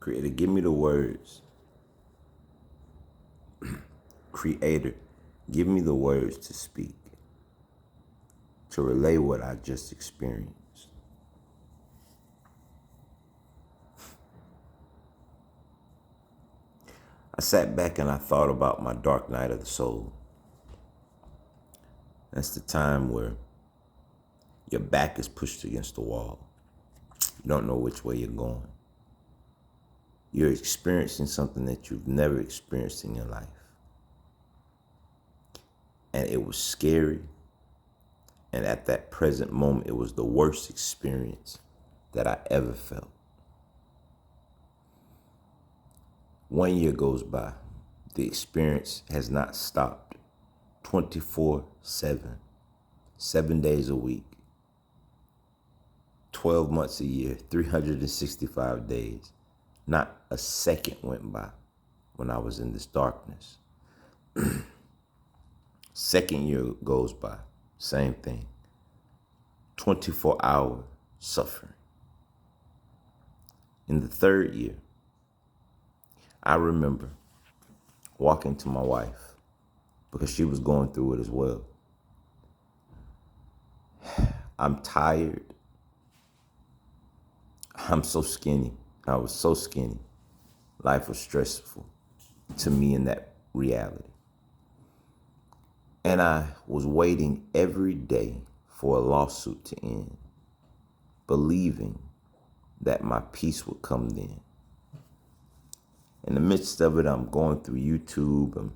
Creator, give me the words. Creator, give me the words to speak, to relay what I just experienced. I sat back and I thought about my dark night of the soul. That's the time where your back is pushed against the wall. You don't know which way you're going. You're experiencing something that you've never experienced in your life. And it was scary. And at that present moment, it was the worst experience that I ever felt. 1 year goes by. The experience has not stopped. 24/7, 7 days a week, 12 months a year, 365 days. Not a second went by when I was in this darkness. Second year goes by, same thing. 24-hour suffering. In the third year, I remember walking to my wife because she was going through it as well. I'm tired. I'm so skinny. I was so skinny. Life was stressful to me in that reality. And I was waiting every day for a lawsuit to end, believing that my peace would come then. In the midst of it, I'm going through YouTube,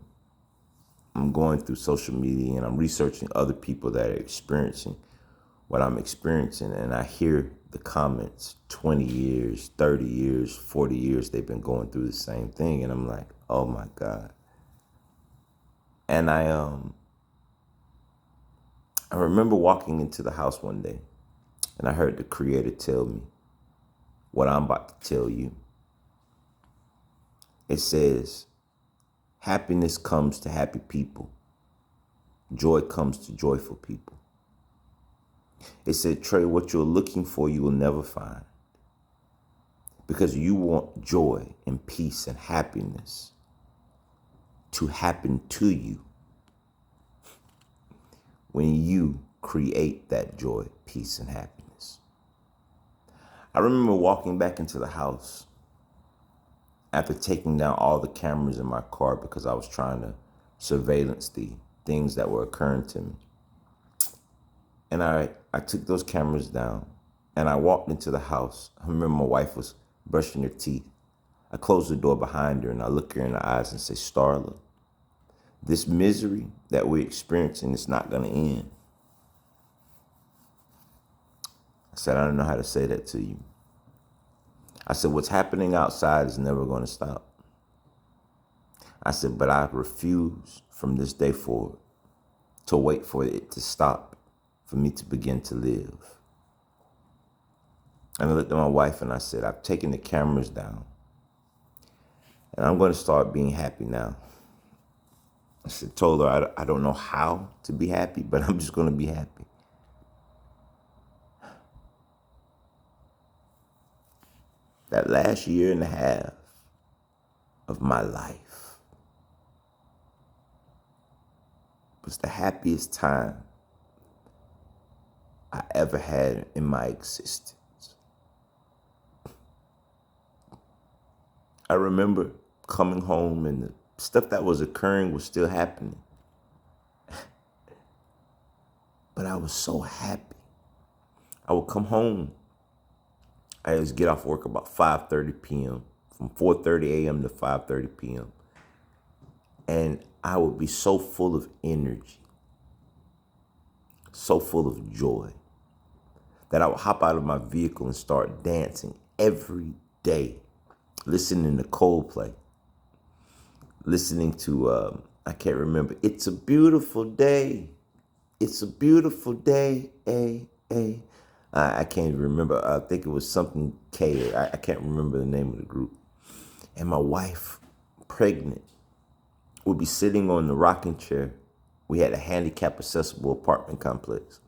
I'm going through social media, and I'm researching other people that are experiencing what I'm experiencing. And I hear the comments, 20 years, 30 years, 40 years, they've been going through the same thing. And I'm like, oh my God. And I remember walking into the house one day and I heard the Creator tell me what I'm about to tell you. It says, happiness comes to happy people. Joy comes to joyful people. It said, Trey, what you're looking for, you will never find. Because you want joy and peace and happiness to happen to you when you create that joy, peace, and happiness. I remember walking back into the house after taking down all the cameras in my car because I was trying to surveillance the things that were occurring to me. And I took those cameras down and I walked into the house. I remember my wife was brushing her teeth. I closed the door behind her and I look her in the eyes and say, Starla, this misery that we're experiencing is not going to end. I said, I don't know how to say that to you. I said, what's happening outside is never going to stop. I said, but I refuse from this day forward to wait for it to stop, for me to begin to live. And I looked at my wife and I said, I've taken the cameras down and I'm going to start being happy now. I said, told her, I don't know how to be happy, but I'm just going to be happy. That last year and a half of my life was the happiest time I ever had in my existence. I remember coming home and the stuff that was occurring was still happening. But I was so happy. I would come home. I just get off work about 5:30 p.m. from 4:30 a.m. to 5:30 p.m. And I would be so full of energy, so full of joy, that I would hop out of my vehicle and start dancing every day, listening to Coldplay, listening to, I can't remember, It's a Beautiful Day. It's a beautiful day, I can't even remember. I think it was something K. I can't remember the name of the group. And my wife, pregnant, would be sitting on the rocking chair. We had a handicap accessible apartment complex.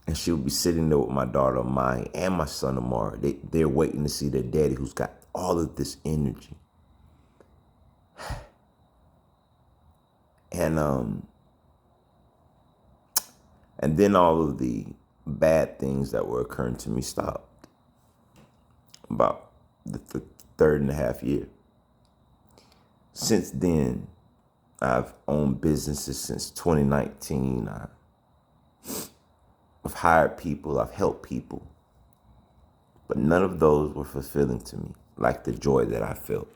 And she would be sitting there with my daughter, Maya, and my son, Amara. They're waiting to see their daddy, who's got all of this energy. And then all of the bad things that were occurring to me stopped about the third and a half year. Since then, I've owned businesses since 2019. I've hired people, I've helped people, but none of those were fulfilling to me like the joy that I felt.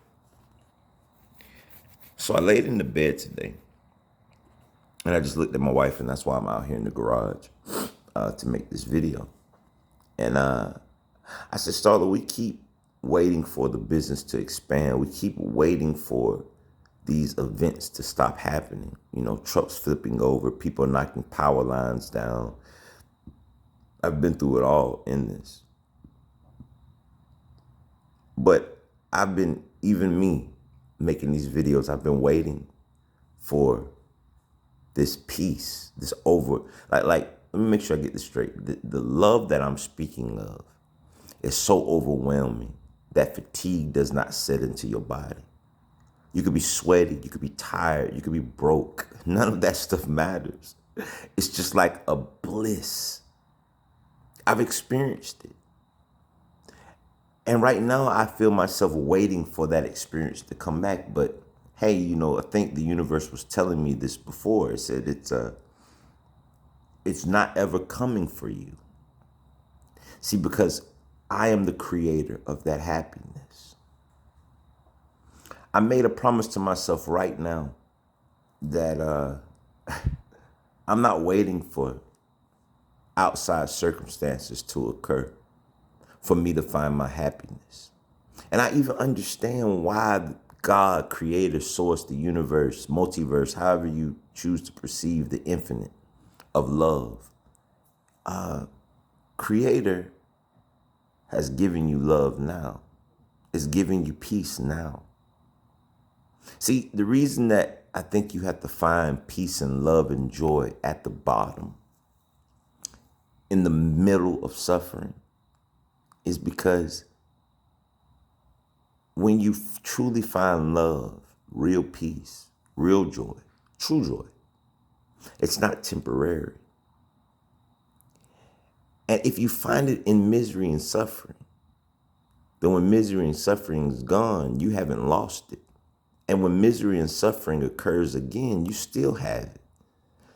So I laid in the bed today and I just looked at my wife, and that's why I'm out here in the garage to make this video. And I said, Starla, we keep waiting for the business to expand. We keep waiting for these events to stop happening. You know, trucks flipping over, people knocking power lines down. I've been through it all in this. But I've been, even me, making these videos, I've been waiting for this peace, this let me make sure I get this straight. The love that I'm speaking of is so overwhelming that fatigue does not set into your body. You could be sweaty, you could be tired, you could be broke. None of that stuff matters. It's just like a bliss. I've experienced it. And right now I feel myself waiting for that experience to come back. But hey, you know, I think the universe was telling me this before. It said it's not ever coming for you. See, because I am the creator of that happiness. I made a promise to myself right now that I'm not waiting for outside circumstances to occur for me to find my happiness. And I even understand why God, creator, source, the universe, multiverse, however you choose to perceive the infinite of love, creator has given you love now. Is giving you peace now. See, the reason that I think you have to find peace and love and joy at the bottom, in the middle of suffering, is because when you truly find love, real peace, real joy, true joy, it's not temporary. And if you find it in misery and suffering, then when misery and suffering is gone, you haven't lost it. And when misery and suffering occurs again, you still have it.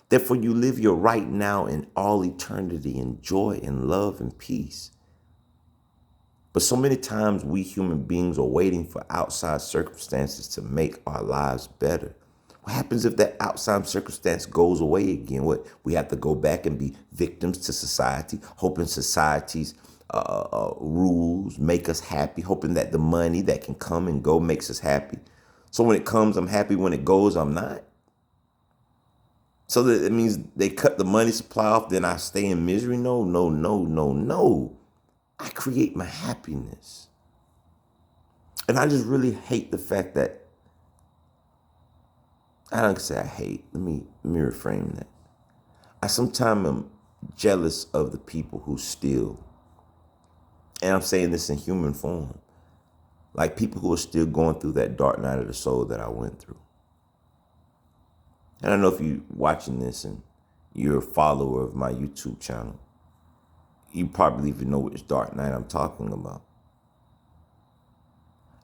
Therefore, you live your right now in all eternity in joy and love and peace. But so many times we human beings are waiting for outside circumstances to make our lives better. What happens if that outside circumstance goes away again? What, we have to go back and be victims to society, hoping society's rules make us happy, hoping that the money that can come and go makes us happy. So when it comes, I'm happy. When it goes, I'm not. So that it means they cut the money supply off, then I stay in misery? No, no, no, no, no. I create my happiness. And I just really hate the fact that, I don't say I hate, let me reframe that. I sometimes am jealous of the people who steal. And I'm saying this in human form. Like people who are still going through that dark night of the soul that I went through. And I don't know if you're watching this and you're a follower of my YouTube channel. You probably even know which dark night I'm talking about.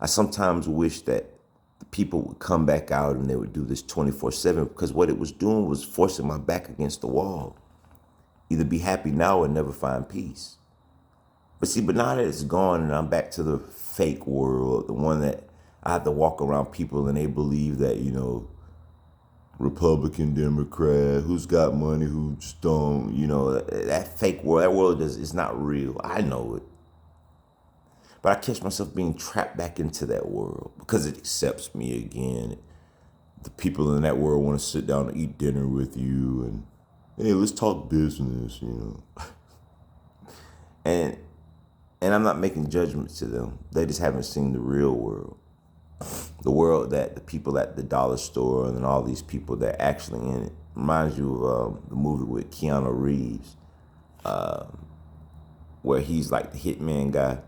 I sometimes wish that the people would come back out and they would do this 24/7, because what it was doing was forcing my back against the wall. Either be happy now or never find peace. But see, but now that it's gone and I'm back to the fake world, the one that I have to walk around people and they believe that, you know, Republican, Democrat, who's got money, who's don't, you know, that fake world, that world is not real. I know it. But I catch myself being trapped back into that world because it accepts me again. The people in that world want to sit down and eat dinner with you and, hey, let's talk business, you know. And I'm not making judgments to them. They just haven't seen the real world. The world that the people at the dollar store and all these people that are actually in it. Reminds you of the movie with Keanu Reeves, where he's like the hitman guy.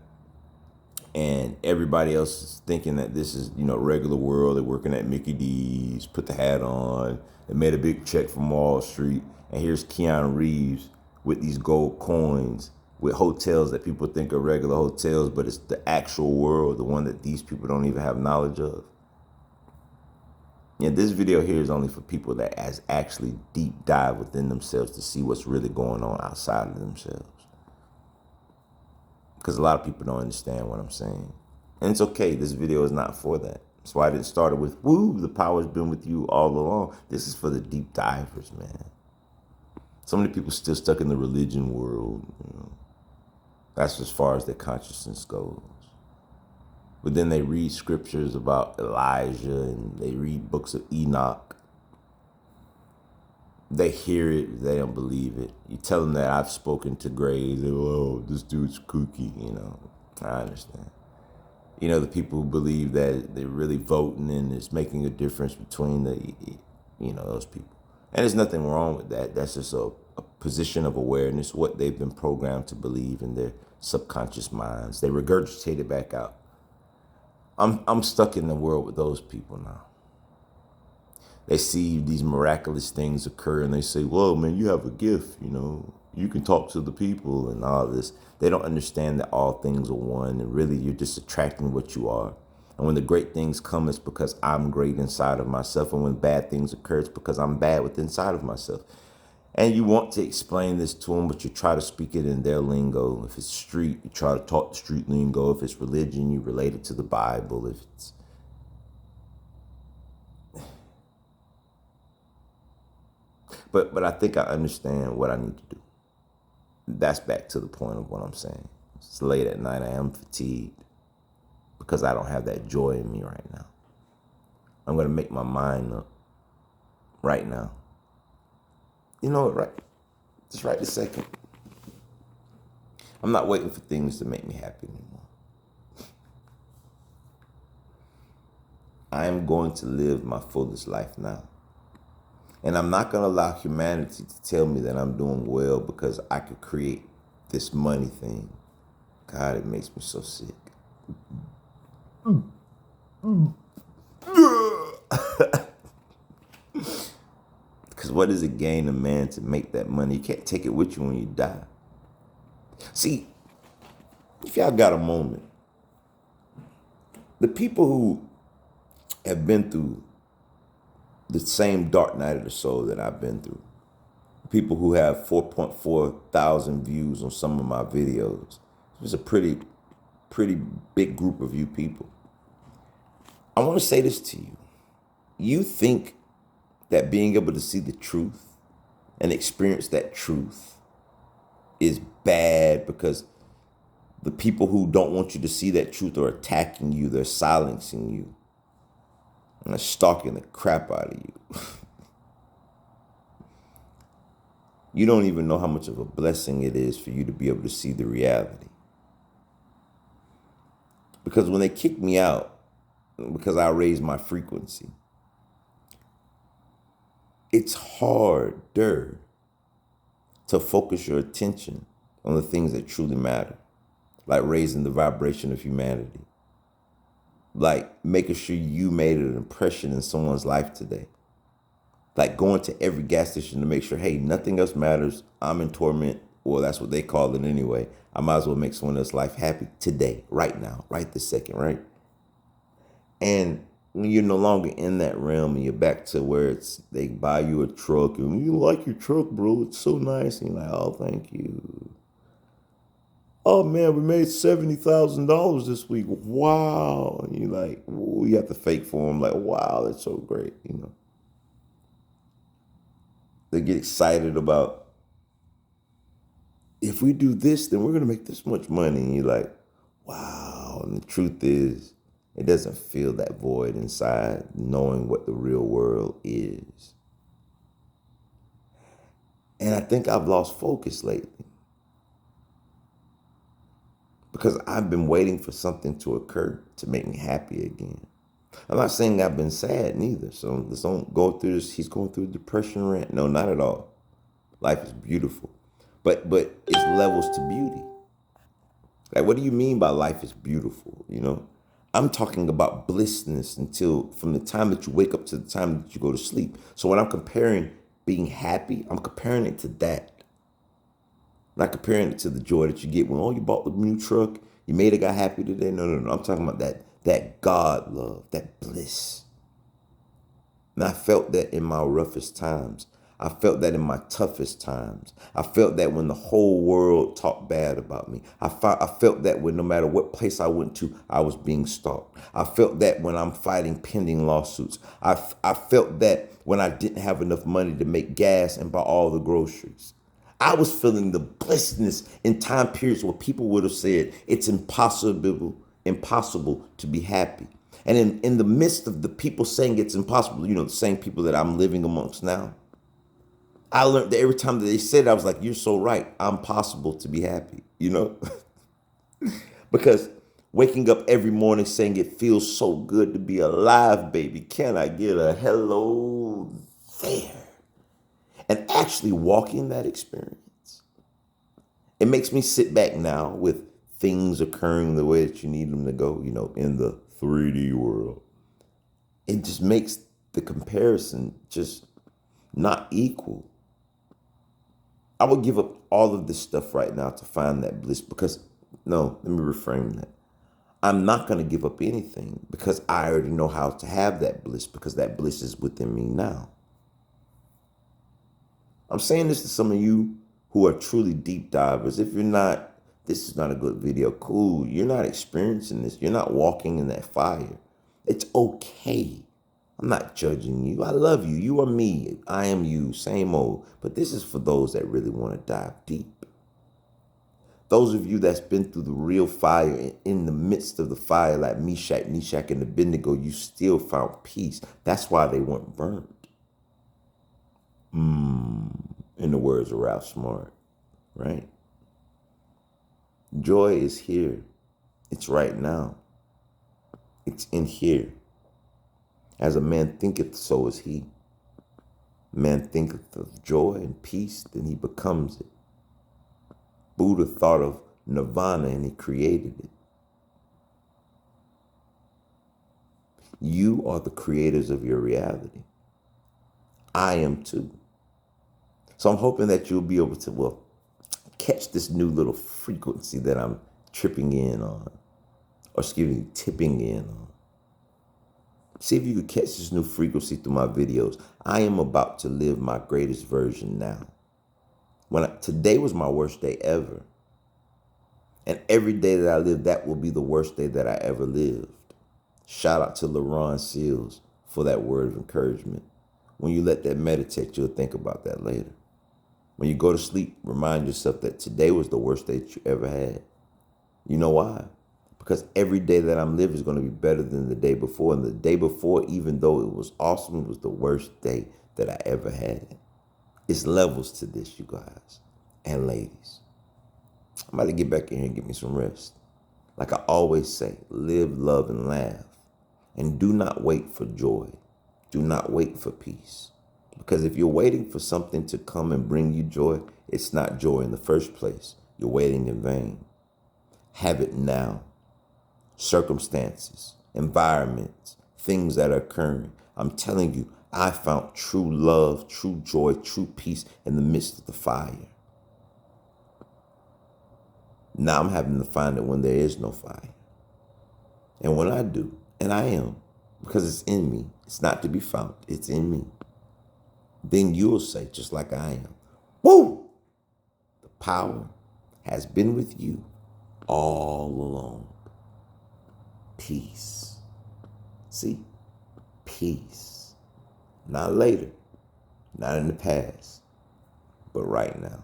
and everybody else is thinking that this is, regular world. They're working at Mickey D's, put the hat on, they made a big check from Wall Street, and here's Keanu Reeves with these gold coins, with hotels that people think are regular hotels, but it's the actual world, the one that these people don't even have knowledge of. Yeah, this video here is only for people that has actually deep dive within themselves to see what's really going on outside of themselves. Because a lot of people don't understand what I'm saying. And it's okay. This video is not for that. That's why I didn't start it with, woo, the power's been with you all along. This is for the deep divers, man. So many people still stuck in the religion world. That's as far as their consciousness goes. But then they read scriptures about Elijah and they read books of Enoch. They hear it, they don't believe it. You tell them that I've spoken to Graves, they go, oh, this dude's kooky, I understand. The people who believe that they're really voting and it's making a difference between those people. And there's nothing wrong with that. That's just a position of awareness, what they've been programmed to believe in their subconscious minds. They regurgitate it back out. I'm stuck in the world with those people now. They see these miraculous things occur and they say, whoa, man, you have a gift, you can talk to the people and all this. They don't understand that all things are one and really you're just attracting what you are. And when the great things come, it's because I'm great inside of myself. And when bad things occur, it's because I'm bad within inside of myself. And you want to explain this to them, but you try to speak it in their lingo. If it's street, you try to talk the street lingo. If it's religion, you relate it to the Bible. If it's But I think I understand what I need to do. That's back to the point of what I'm saying. It's late at night. I am fatigued because I don't have that joy in me right now. I'm going to make my mind up right now. You know what, right? Just right this second. I'm not waiting for things to make me happy anymore. I am going to live my fullest life now. And I'm not going to allow humanity to tell me that I'm doing well because I could create this money thing. God, it makes me so sick. Because what does it gain a man to make that money? You can't take it with you when you die. See, if y'all got a moment, the people who have been through the same dark night of the soul that I've been through, people who have 4.4 thousand views on some of my videos, it's a pretty big group of you people. I want to say this to you. You think that being able to see the truth and experience that truth is bad because the people who don't want you to see that truth are attacking you, they're silencing you, and they're stalking the crap out of you. You don't even know how much of a blessing it is for you to be able to see the reality. Because when they kicked me out, because I raised my frequency, it's harder to focus your attention on the things that truly matter, like raising the vibration of humanity, like making sure you made an impression in someone's life today, like going to every gas station to make sure, hey, nothing else matters. I'm in torment. Well, that's what they call it anyway. I might as well make someone else's life happy today, right now, right this second, right? And when you're no longer in that realm and you're back to where they buy you a truck and you like your truck, bro, it's so nice. And you're like, oh, thank you. Oh man, we made $70,000 this week. Wow. And you're like, ooh, you have to fake for them. Like, wow, that's so great. They get excited about, if we do this, then we're going to make this much money. And you're like, wow. And the truth is, it doesn't feel that void inside, knowing what the real world is. And I think I've lost focus lately because I've been waiting for something to occur to make me happy again. I'm not saying I've been sad neither. So let's don't go through this. He's going through a depression rant. No, not at all. Life is beautiful. But it's levels to beauty. Like, what do you mean by life is beautiful? I'm talking about blissness until from the time that you wake up to the time that you go to sleep. So when I'm comparing being happy, I'm comparing it to that. Not comparing it to the joy that you get when, you bought the new truck, you made a guy happy today. No, no, no. I'm talking about that God love, that bliss. And I felt that in my roughest times. I felt that in my toughest times. I felt that when the whole world talked bad about me. I felt that when no matter what place I went to, I was being stalked. I felt that when I'm fighting pending lawsuits. I felt that when I didn't have enough money to make gas and buy all the groceries. I was feeling the blessedness in time periods where people would have said it's impossible to be happy. And in the midst of the people saying it's impossible, the same people that I'm living amongst now, I learned that every time that they said it, I was like, you're so right. I'm possible to be happy, because waking up every morning saying it feels so good to be alive, baby. Can I get a hello there? And actually walking that experience, it makes me sit back now with things occurring the way that you need them to go, in the 3D world. It just makes the comparison just not equal. I would give up all of this stuff right now to find that bliss because, no, let me reframe that. I'm not going to give up anything because I already know how to have that bliss because that bliss is within me now. I'm saying this to some of you who are truly deep divers. If you're not, this is not a good video. Cool. You're not experiencing this. You're not walking in that fire. It's okay. I'm not judging you. I love you. You are me. I am you. Same old. But this is for those that really want to dive deep. Those of you that's been through the real fire, in the midst of the fire, like Meshach, and Abednego, you still found peace. That's why they weren't burned. In the words of Ralph Smart, right? Joy is here. It's right now. It's in here. As a man thinketh, so is he. Man thinketh of joy and peace, then he becomes it. Buddha thought of nirvana and he created it. You are the creators of your reality. I am too. So I'm hoping that you'll be able to, catch this new little frequency that I'm tipping in on. See if you could catch this new frequency through my videos. I am about to live my greatest version now. Today was my worst day ever. And every day that I live, that will be the worst day that I ever lived. Shout out to LaRon Seals for that word of encouragement. When you let that meditate, you'll think about that later. When you go to sleep, remind yourself that today was the worst day that you ever had. You know why? Because every day that I'm living is going to be better than the day before. And the day before, even though it was awesome, it was the worst day that I ever had. It's levels to this, you guys and ladies. I'm about to get back in here and get me some rest. Like I always say, live, love, and laugh. And do not wait for joy. Do not wait for peace. Because if you're waiting for something to come and bring you joy, it's not joy in the first place. You're waiting in vain. Have it now. Circumstances, environments, things that are occurring. I'm telling you, I found true love, true joy, true peace in the midst of the fire. Now I'm having to find it when there is no fire. And when I do, and I am, because it's in me, it's not to be found, it's in me. Then you'll say, just like I am, woo! The power has been with you all along. Peace. See? Peace. Not later, not in the past, but right now.